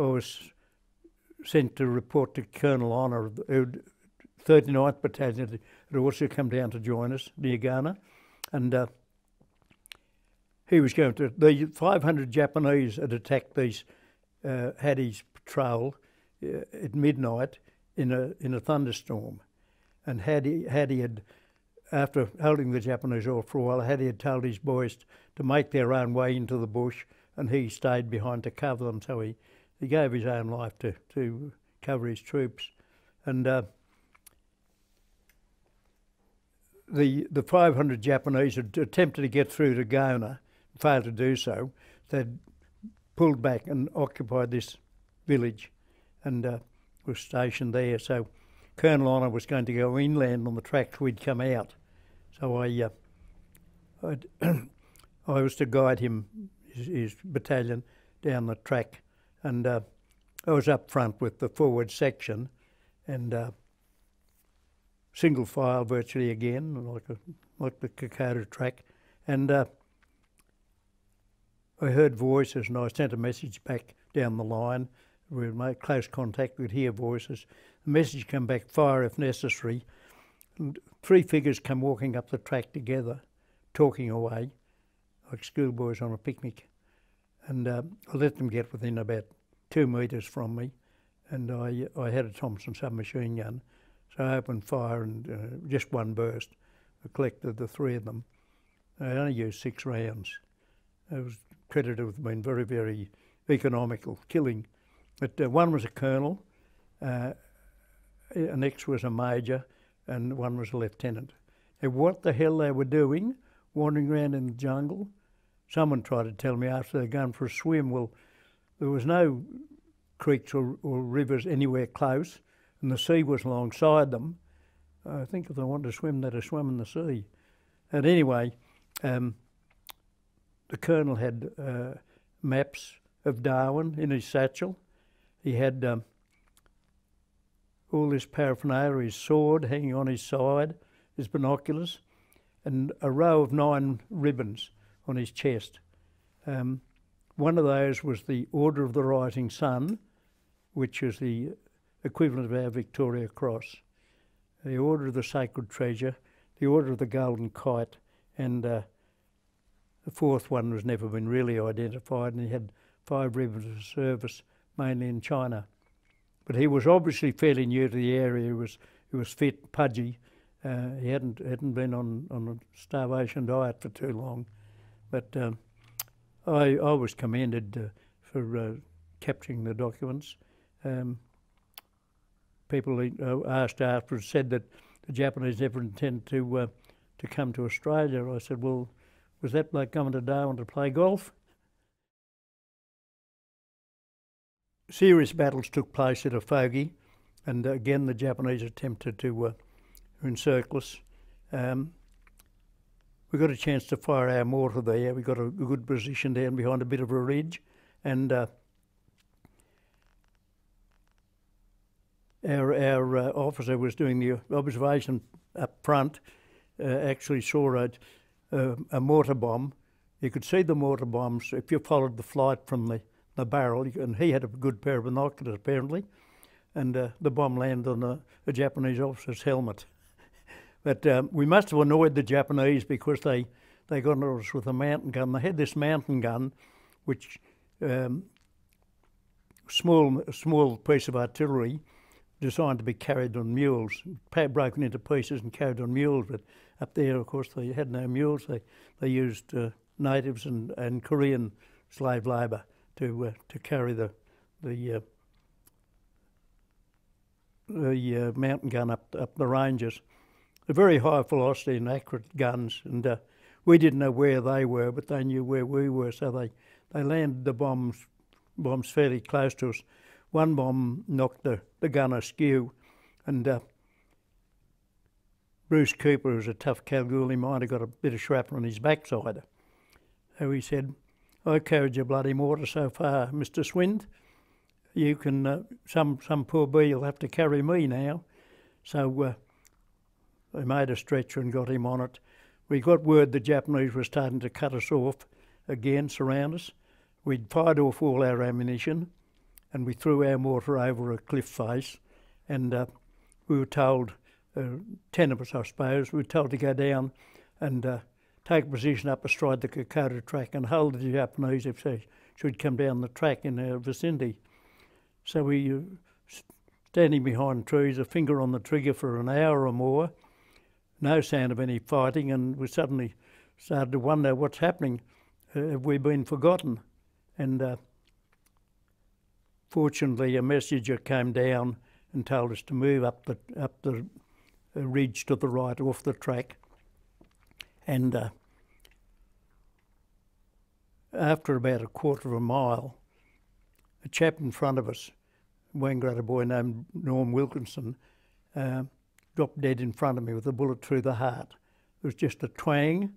I was sent to report to Colonel Honour of the 39th Battalion had also come down to join us near Ghana, and he was going to. The 500 Japanese had attacked these Hattie's patrol at midnight in a thunderstorm, and Hattie had, after holding the Japanese off for a while, Hattie had told his boys to make their own way into the bush, and he stayed behind to cover them. So he gave his own life to cover his troops, and the 500 Japanese had attempted to get through to Gona, failed to do so. They'd pulled back and occupied this village, and was stationed there. So Colonel Honour was going to go inland on the tracks we'd come out. So I was to guide him, his battalion, down the track, and I was up front with the forward section, and single file virtually again, like the Kokoda track, and I heard voices, and I sent a message back down the line. We made close contact, we'd hear voices. The message came back, fire if necessary. And 3 figures come walking up the track together, talking away, like schoolboys on a picnic. And I let them get within about 2 metres from me, and I had a Thompson submachine gun. So I opened fire, and just one burst. I collected the 3 of them. I only used 6 rounds. I was credited with being very, very economical killing. But one was a colonel, next was a major, and one was a lieutenant. And what the hell they were doing, wandering around in the jungle? Someone tried to tell me after they'd gone for a swim. Well, there was no creeks or rivers anywhere close, and the sea was alongside them. I think if they wanted to swim, they'd have swum in the sea. And anyway, the colonel had maps of Darwin in his satchel. He had all this paraphernalia, his sword hanging on his side, his binoculars, and a row of 9 ribbons on his chest. One of those was the Order of the Rising Sun, which is the equivalent of our Victoria Cross, the Order of the Sacred Treasure, the Order of the Golden Kite, and the 4th one was never been really identified, and he had 5 ribbons of service, mainly in China. But he was obviously fairly new to the area. He was fit, pudgy. He hadn't been on a starvation diet for too long. But I was commended for capturing the documents. People asked afterwards, said that the Japanese never intended to come to Australia. I said, well, was that like coming to Darwin to play golf? Serious battles took place at a fogey, and again the Japanese attempted to encircle us. We got a chance to fire our mortar there. We got a good position down behind a bit of a ridge, and our officer was doing the observation up front, actually saw a mortar bomb. You could see the mortar bombs if you followed the flight from the barrel, and he had a good pair of binoculars apparently, and the bomb landed on a Japanese officer's helmet. But we must have annoyed the Japanese because they got on us with a mountain gun. They had this mountain gun, which small piece of artillery designed to be carried on mules, broken into pieces and carried on mules. But up there, of course, they had no mules. They used natives and Korean slave labour to carry the mountain gun up the ranges. They're very high velocity and accurate guns, and we didn't know where they were, but they knew where we were, so they landed the bombs fairly close to us. One bomb knocked the gun askew, and Bruce Cooper, who's a tough Kalgoorlie miner, got a bit of shrapnel on his backside. So he said, I carried your bloody mortar so far, Mr. Swind. You can, some poor bee will have to carry me now. So they made a stretcher and got him on it. We got word the Japanese were starting to cut us off again, surround us. We'd fired off all our ammunition, and we threw our mortar over a cliff face, and we were told, 10 of us I suppose, we were told to go down and take a position up astride the Kokoda track and hold the Japanese if they should come down the track in our vicinity. So we standing behind trees, a finger on the trigger for an hour or more, no sound of any fighting, and we suddenly started to wonder what's happening. Have we been forgotten? And fortunately a messenger came down and told us to move up the ridge to the right off the track. And after about a quarter of a mile, a chap in front of us, Wangaratta boy named Norm Wilkinson, dropped dead in front of me with a bullet through the heart. It was just a twang.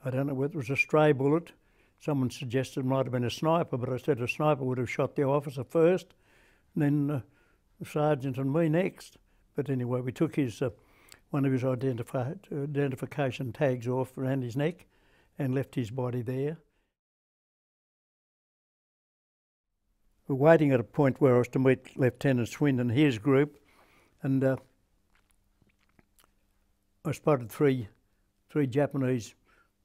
I don't know whether it was a stray bullet. Someone suggested it might have been a sniper, but I said a sniper would have shot the officer first, and then the sergeant and me next. But anyway, we took his one of his identification tags off around his neck and left his body there. We're waiting at a point where I was to meet Lieutenant Swin and his group, and I spotted three Japanese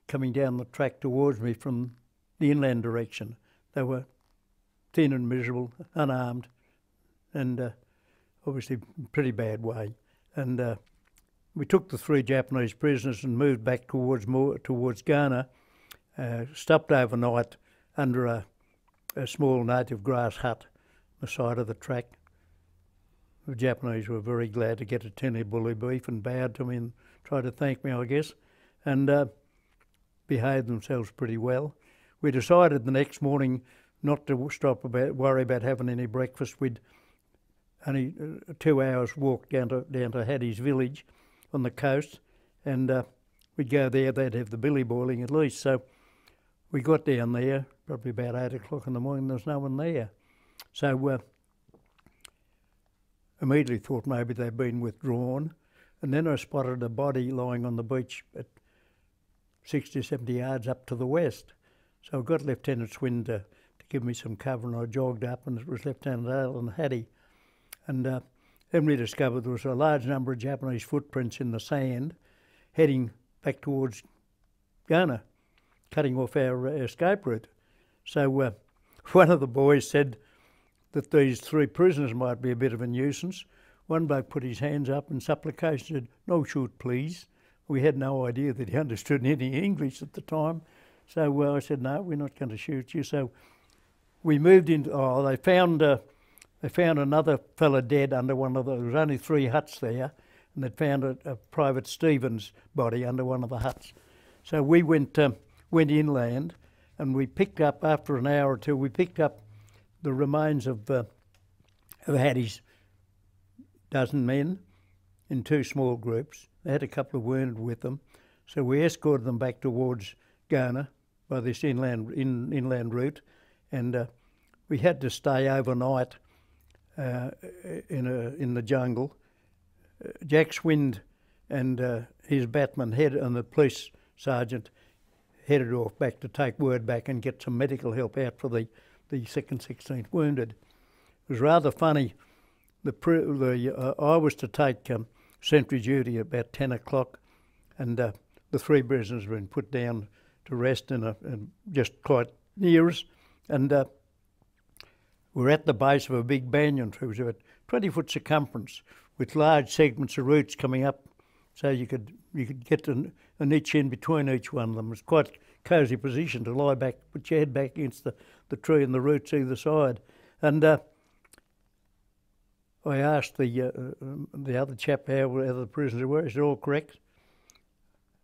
coming down the track towards me from the inland direction. They were thin and miserable, unarmed, and obviously pretty bad way. And we took the 3 Japanese prisoners and moved back towards Gona, stopped overnight under a small native grass hut on the side of the track. The Japanese were very glad to get a tin of bully beef and bowed to me and tried to thank me, I guess, and behaved themselves pretty well. We decided the next morning not to worry about having any breakfast. We'd only 2 hours walk down to Hattie's village on the coast, and we'd go there. They'd have the billy boiling at least. So we got down there probably about 8 o'clock in the morning. There was no one there, so immediately thought maybe they'd been withdrawn. And then I spotted a body lying on the beach at 60 or 70 yards up to the west. So I got Lieutenant Swin to give me some cover, and I jogged up, and it was Lieutenant Alan Hattie. And then we discovered there was a large number of Japanese footprints in the sand heading back towards Gona, cutting off our escape route. So one of the boys said that these 3 prisoners might be a bit of a nuisance. One bloke put his hands up in supplication, said, "No shoot, please." We had no idea that he understood any English at the time. So I said, "No, we're not going to shoot you." So we moved into, they found another fella dead under one of there was only 3 huts there, and they'd found a Private Stevens body under one of the huts. So we went inland, and we picked up, after an hour or two, we picked up the remains of Hattie's dozen men in 2 small groups. They had a couple of wounded with them, so we escorted them back towards Gona by this inland route, and we had to stay overnight in the jungle. Jack Swind and his batman and the police sergeant headed off back to take word back and get some medical help out for the 2nd, 16th wounded. It was rather funny. I was to take sentry duty at about 10 o'clock, and the 3 prisoners had been put down to rest in just quite near us, and we're at the base of a big banyan tree. It was about 20-foot circumference with large segments of roots coming up, so you could get a niche in between each one of them. It was quite a cosy position to lie back, put your head back against the tree and the roots either side. And I asked the other chap how the prisoners were. He said, "All correct."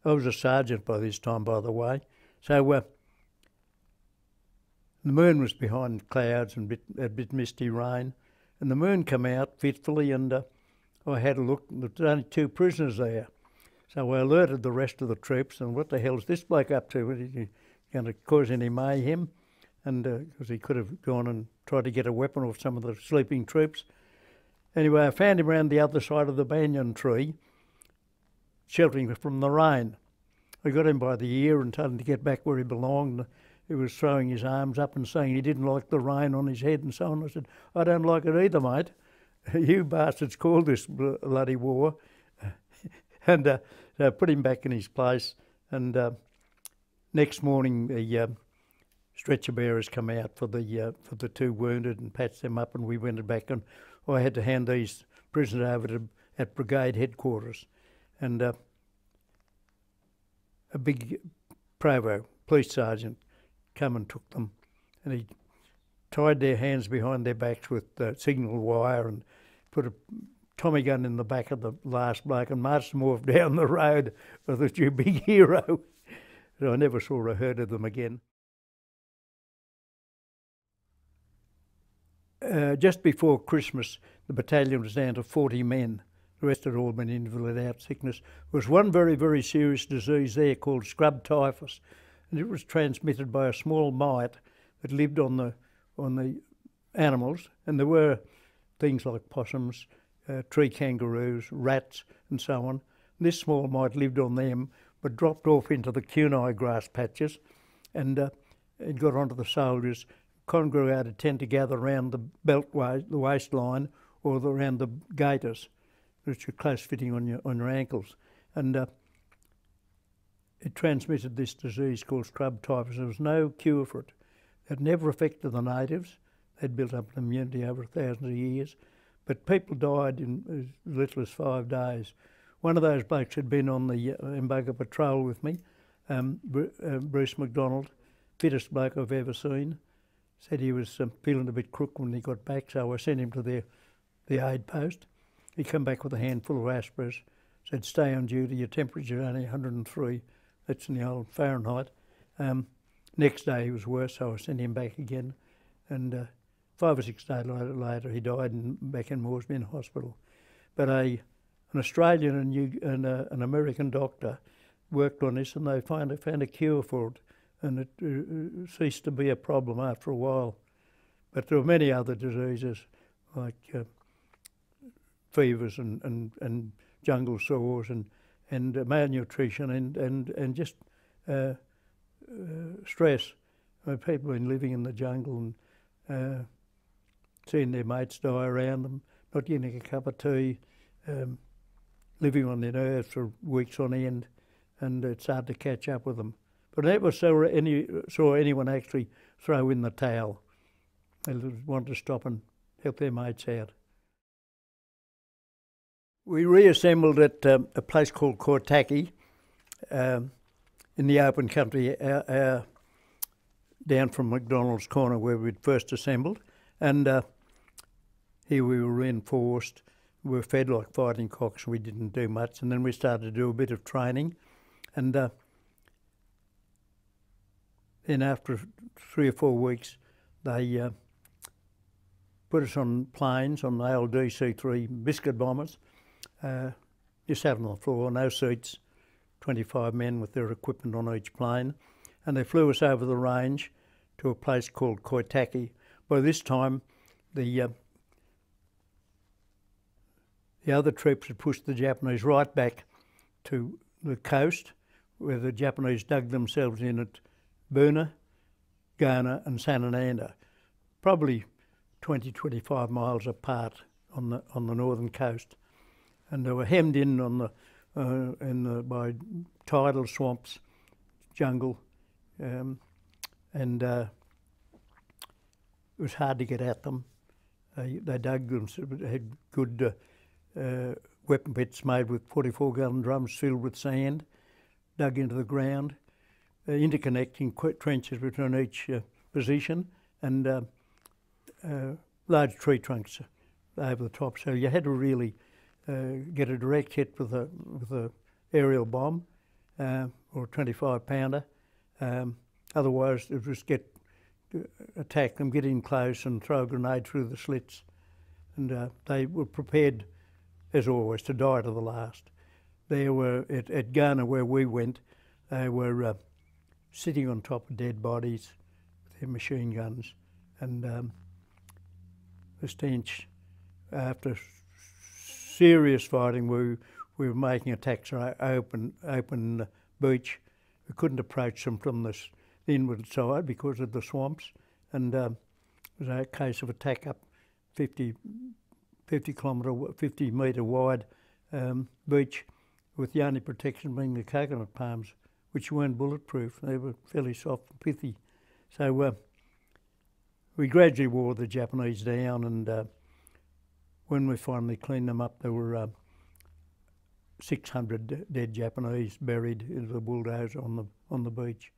I was a sergeant by this time, by the way. So the moon was behind clouds and a bit misty rain, and the moon came out fitfully, and I had a look. There was only 2 prisoners there. So I alerted the rest of the troops, and what the hell's this bloke up to? Is he going to cause any mayhem? And because he could have gone and tried to get a weapon off some of the sleeping troops. Anyway, I found him around the other side of the banyan tree, sheltering from the rain. I got him by the ear and told him to get back where he belonged. he was throwing his arms up and saying he didn't like the rain on his head and so on. I said, I don't like it either, mate. You bastards called this bloody war. And so put him back in his place. And next morning, the stretcher bearers come out for the two wounded and patched them up, and we went back. And I had to hand these prisoners over at brigade headquarters, and a big provo, police sergeant, come and took them, and he tied their hands behind their backs with signal wire and put a Tommy gun in the back of the last bloke and marched them off down the road with a big hero. So I never saw or heard of them again. Just before Christmas, the battalion was down to 40 men. The rest had all been invalid out sickness. There was one very, very serious disease there called scrub typhus, and it was transmitted by a small mite that lived on the animals, and there were things like possums, tree kangaroos, rats, and so on. And this small mite lived on them, but dropped off into the kunai grass patches, and it got onto the soldiers. Grew out of tend to gather around the beltway, the waistline, or around the gaiters, which are close fitting on your ankles, and it transmitted this disease called scrub typhus. There was no cure for it. It never affected the natives. They'd built up an immunity over thousands of years, but people died in as little as 5 days. One of those blokes had been on the Mbuga patrol with me, Bruce McDonald, fittest bloke I've ever seen. Said he was feeling a bit crook when he got back, so I sent him to the aid post. He come back with a handful of aspirin, said, stay on duty, your temperature's only 103, that's in the old Fahrenheit. Next day he was worse, so I sent him back again, and 5 or 6 days later he died back in Moresby Hospital. But an Australian and an American doctor worked on this, and they found a cure for it, and it ceased to be a problem after a while. But there were many other diseases like fevers and jungle sores and malnutrition and just stress. People been living in the jungle and seeing their mates die around them, not getting a cup of tea, living on their earth for weeks on end, and it's hard to catch up with them. But I never saw anyone actually throw in the towel. They wanted to stop and help their mates out. We reassembled at a place called Koitaki in the open country down from McDonald's Corner where we'd first assembled. And here we were reinforced. We were fed like fighting cocks. We didn't do much. And then we started to do a bit of training. And then after 3 or 4 weeks, they put us on planes, on the old DC-3 biscuit bombers. You sat on the floor, no seats, 25 men with their equipment on each plane. And they flew us over the range to a place called Koitaki. By this time, the other troops had pushed the Japanese right back to the coast, where the Japanese dug themselves in at Buna-Gona and Sanananda, probably 20-25 miles apart on the northern coast, and they were hemmed in by tidal swamps, jungle, and it was hard to get at them. They dug them, had good weapon pits made with 44-gallon drums filled with sand, dug into the ground, interconnecting trenches between each position, and large tree trunks over the top. So you had to really get a direct hit with a aerial bomb or a 25-pounder. Otherwise, it would just attack them, get in close, and throw a grenade through the slits. And they were prepared, as always, to die to the last. They were at Ghana, where we went. They were sitting on top of dead bodies with their machine guns, and the stench. After serious fighting, we were making attacks on open beach. We couldn't approach them from the inward side because of the swamps, and it was a case of attack up 50 metre wide beach, with the only protection being the coconut palms, which weren't bulletproof. They were fairly soft and pithy. So we gradually wore the Japanese down, and when we finally cleaned them up, there were 600 dead Japanese buried in the bulldozer on the beach.